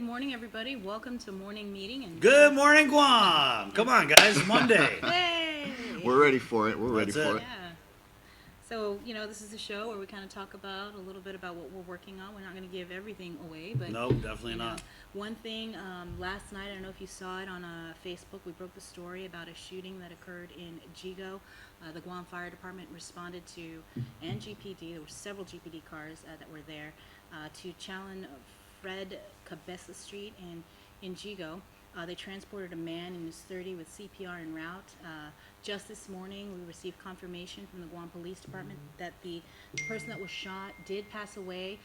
morning, everybody. Welcome to morning meeting. And Good morning, Guam. Come on, guys. Monday. Hey! We're ready for it. We're ready That's for it. it. Yeah. So, this is a show where we kind of talk about a little bit about what we're working on. We're not going to give everything away, but Nope, definitely not. One thing, last night, I don't know if you saw it on Facebook, we broke the story about a shooting that occurred in Jigo. The Guam Fire Department responded to, and GPD, there were several GPD cars that were there, to Challen Fred Cabeza Street in Jigo. They transported a man in his 30s with CPR en route. Just this morning, we received confirmation from the Guam Police Department that the person that was shot did pass away.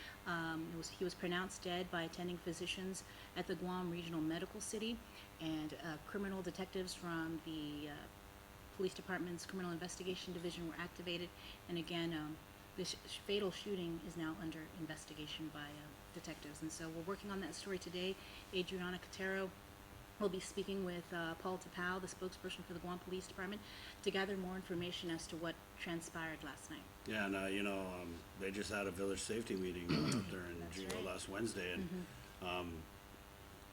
He was pronounced dead by attending physicians at the Guam Regional Medical City, and criminal detectives from the Police Department's Criminal Investigation Division were activated. And again, this fatal shooting is now under investigation by detectives. And so we're working on that story today. Adriana Cotero will be speaking with Paul Tapao, the spokesperson for the Guam Police Department, to gather more information as to what transpired last night. Yeah, and they just had a village safety meeting out there in Jigo right. last Wednesday, and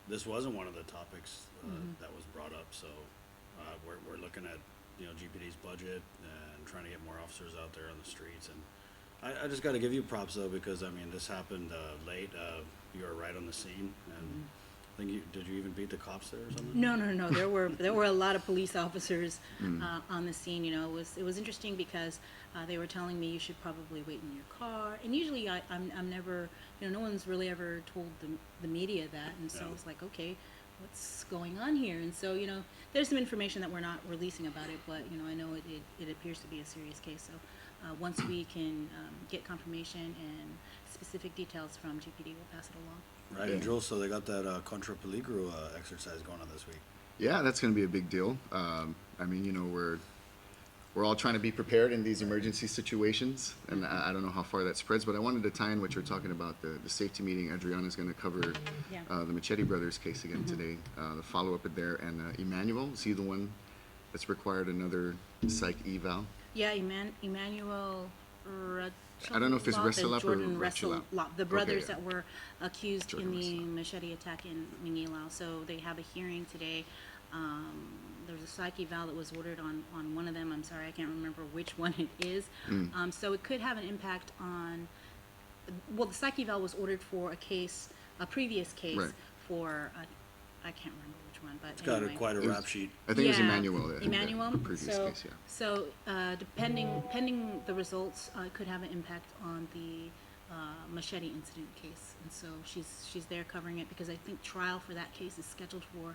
this wasn't one of the topics that was brought up. So we're looking at GPD's budget and trying to get more officers out there on the streets. And I just got to give you props though, because this happened late. You were right on the scene, and did you even beat the cops there or something? No. There were a lot of police officers on the scene. It was interesting because they were telling me you should probably wait in your car. And usually I'm never, no one's really ever told the media that. And so I was like, okay, what's going on here? And so there's some information that we're not releasing about it, but I know it appears to be a serious case. So once we can get confirmation and specific details from GPD, we'll pass it along. Right, and Jules, so they got that Contra Peligro exercise going on this week. Yeah, that's going to be a big deal. We're all trying to be prepared in these emergency situations, and I don't know how far that spreads, but I wanted to tie in what you're talking about, the safety meeting. Adriana's going to cover the Machete brothers case again today, the follow-up there, and Emmanuel, is he the one that's required another psych eval? Yeah, Emmanuel. I don't know if it's Resalap or Jordan Resalap. The brothers Okay, yeah. that were accused Jordan in the Resalap. machete attack in Minilao. So they have a hearing today. There was a psych eval that was ordered on one of them. I'm sorry, I can't remember which one it is. So it could have an impact on. Well, the psych eval was ordered for a previous case for. I can't remember which one, but It's anyway. got quite a rap sheet. I think it was Emmanuel. Emmanuel. The previous case, yeah. So pending the results, it could have an impact on the machete incident case, and so she's there covering it because I think trial for that case is scheduled for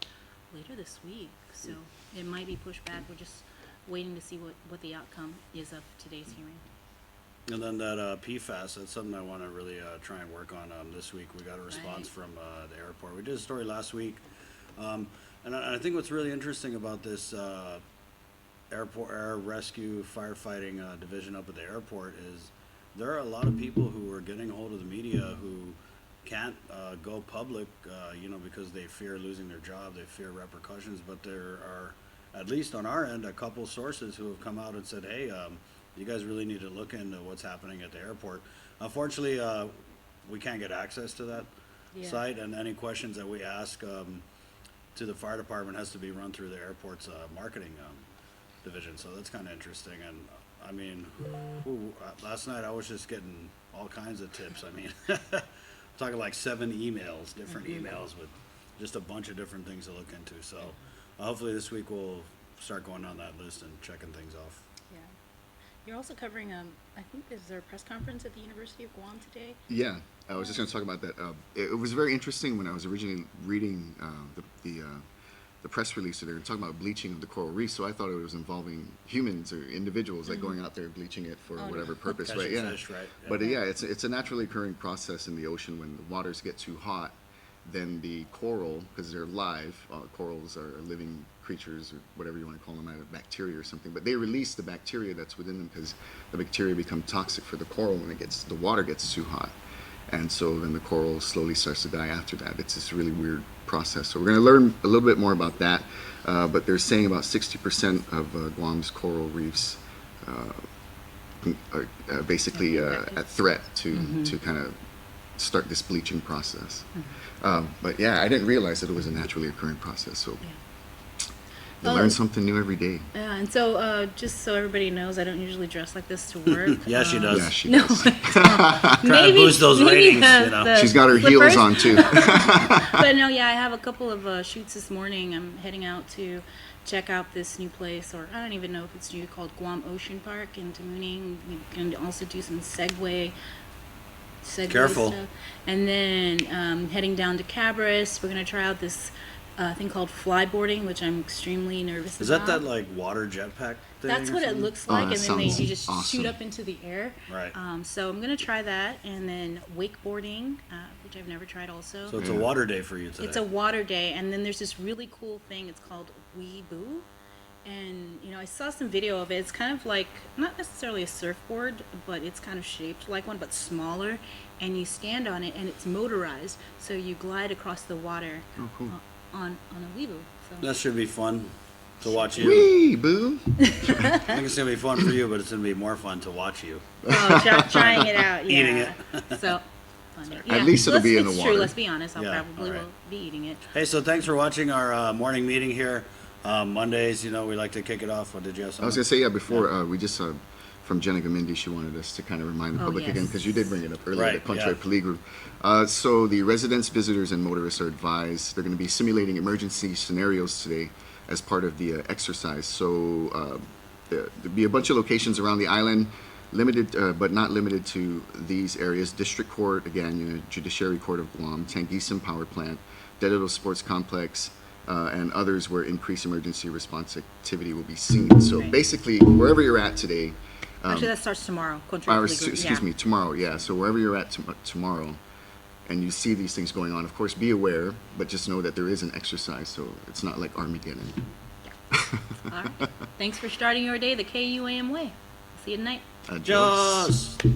later this week. So it might be pushed back. We're just waiting to see what the outcome is of today's hearing. And then that PFAS, that's something I want to really try and work on this week. We got a response from the airport. We did a story last week. And I think what's really interesting about this airport air rescue firefighting division up at the airport is there are a lot of people who are getting a hold of the media who can't go public, because they fear losing their job, they fear repercussions. But there are, at least on our end, a couple sources who have come out and said, hey, you guys really need to look into what's happening at the airport. Unfortunately, we can't get access to that site, and any questions that we ask to the fire department has to be run through the airport's marketing division. So that's kind of interesting. And last night I was just getting all kinds of tips. Talking like 7 emails, different emails with just a bunch of different things to look into. So hopefully this week we'll start going down that list and checking things off. Yeah. You're also covering, I think is there a press conference at the University of Guam today? Yeah, I was just going to talk about that. It was very interesting when I was originally reading the press release today, talking about bleaching of the coral reef. So I thought it was involving humans or individuals, like going out there bleaching it for whatever purpose, right? Catching fish, right? Yeah. But it's a naturally occurring process in the ocean. When the waters get too hot, then the coral, because they're live, corals are living creatures or whatever you want to call them, either bacteria or something, but they release the bacteria that's within them because the bacteria become toxic for the coral when the water gets too hot. And so then the coral slowly starts to die after that. It's this really weird process. So we're going to learn a little bit more about that. But they're saying about 60% of Guam's coral reefs are basically at threat to kind of start this bleaching process. Mm-hmm. But yeah, I didn't realize that it was a naturally occurring process. So you Oh. learn something new every day. Yeah, and so just so everybody knows, I don't usually dress like this to work. Yeah, she does. Yeah, she No, does. Trying to boost those ratings, you know. She's got her slippers. heels on too. But no, yeah, I have a couple of shoots this morning. I'm heading out to check out this new place, or I don't even know if it's new, called KUAM Ocean Park in Tamuning. We can also do some Segway Careful. stuff. And then heading down to Cabris, we're going to try out this thing called flyboarding, which I'm extremely nervous Is about. that like water jetpack thing? That's or what it something? looks Oh, like, that and then sounds you just awesome. shoot up into the air. Right. So I'm gonna try that, and then wakeboarding, which I've never tried also. So it's a water day for you today. It's a water day, and then there's this really cool thing. It's called Weeboo, and I saw some video of it. It's kind of like not necessarily a surfboard, but it's kind of shaped like one, but smaller. And you stand on it, and it's motorized, so you glide across the water Oh, cool. on a Weeboo. So. That should be fun to watch you. Wee, boo. I think it's gonna be fun for you, but it's gonna be more fun to watch you. Oh, trying it out, yeah. Eating it. So, funny. At least it'll be in the It's water. true, let's be honest, I'll Yeah, probably alright. will be eating it. Hey, so thanks for watching our morning meeting here. Mondays, we like to kick it off. What did you have? I was Something? gonna say, yeah, before we just from Jenna Gamindi, she wanted us to kind of remind the Oh, public again, yes. because you did bring it up earlier, Right, the Contrary yeah. Peligro. So the residents, visitors, and motorists are advised, they're going to be simulating emergency scenarios today as part of the exercise. So there'll be a bunch of locations around the island, limited but not limited to these areas. District Court, again, Judiciary Court of Guam, Tangisan Power Plant, Dedito Sports Complex, and others where increased emergency response activity will be seen. So Right. basically, wherever you're at today, Actually, that starts tomorrow. Contrary Peligro, excuse yeah. me, tomorrow, yeah. So wherever you're at tomorrow, and you see these things going on, of course, be aware, but just know that there is an exercise, so it's not like Armageddon. All right. Thanks for starting your day the KUAM way. See you tonight. Adios. Just.